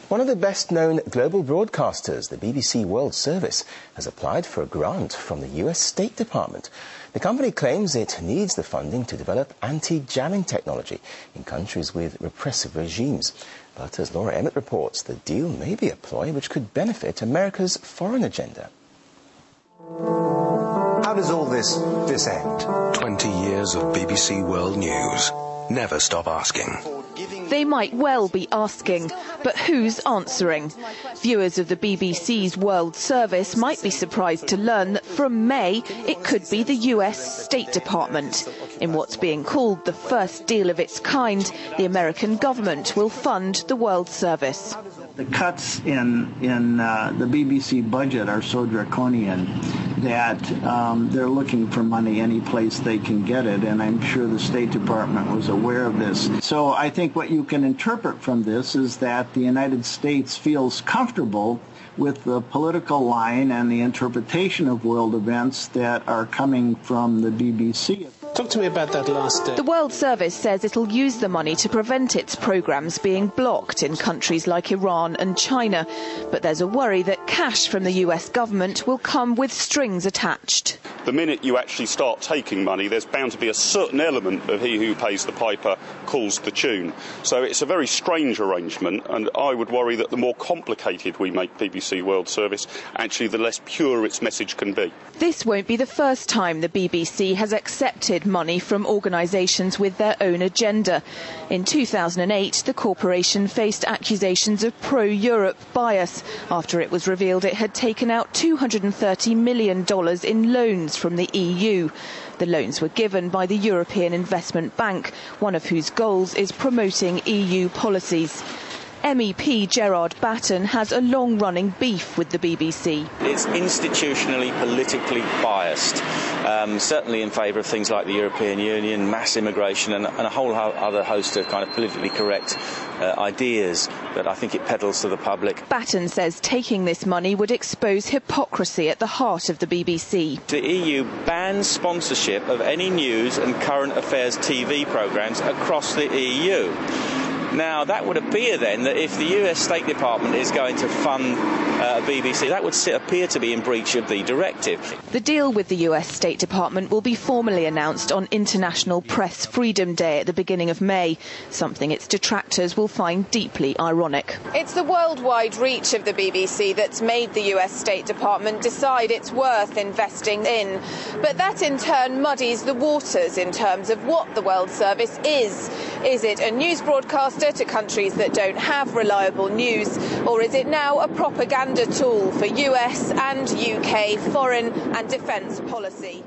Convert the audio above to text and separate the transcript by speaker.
Speaker 1: One of the best-known global broadcasters, the BBC World Service, has applied for a grant from the US State Department. The company claims it needs the funding to develop anti-jamming technology in countries with repressive regimes. But as Laura Emmett reports, the deal may be a ploy which could benefit America's foreign agenda.
Speaker 2: How does all this end?
Speaker 3: 20 years of BBC World News. Never stop asking.
Speaker 4: They might well be asking, but who's answering? Viewers of the BBC's World Service might be surprised to learn that from May it could be the US State Department. In what's being called the first deal of its kind, the American government will fund the World Service.
Speaker 5: The cuts in the BBC budget are so draconian that they're looking for money any place they can get it, and I'm sure the State Department was aware of this. So I think what you can interpret from this is that the United States feels comfortable with the political line and the interpretation of world events that are coming from the BBC.
Speaker 6: Talk to me about that last day.
Speaker 4: The World Service says it'll use the money to prevent its programmes being blocked in countries like Iran and China. But there's a worry that cash from the US government will come with strings attached.
Speaker 7: The minute you actually start taking money, there's bound to be a certain element of he who pays the piper calls the tune. So it's a very strange arrangement, and I would worry that the more complicated we make BBC World Service, actually the less pure its message can be.
Speaker 4: This won't be the first time the BBC has accepted money from organisations with their own agenda. In 2008, the corporation faced accusations of pro-Europe bias after it was revealed it had taken out $230 million in loans from the EU. The loans were given by the European Investment Bank, one of whose goals is promoting EU policies. MEP Gerard Batten has a long-running beef with the BBC.
Speaker 8: It's institutionally, politically biased, certainly in favour of things like the European Union, mass immigration and a whole other host of kind of politically correct ideas that I think it peddles to the public.
Speaker 4: Batten says taking this money would expose hypocrisy at the heart of the BBC.
Speaker 8: The EU bans sponsorship of any news and current affairs TV programmes across the EU. Now, that would appear then that if the US State Department is going to fund BBC, that would appear to be in breach of the directive.
Speaker 4: The deal with the US State Department will be formally announced on International Press Freedom Day at the beginning of May, something its detractors will find deeply ironic.
Speaker 9: It's the worldwide reach of the BBC that's made the US State Department decide it's worth investing in. But that in turn muddies the waters in terms of what the World Service is. Is it a news broadcaster to countries that don't have reliable news, or is it now a propaganda tool for US and UK foreign and defence policy?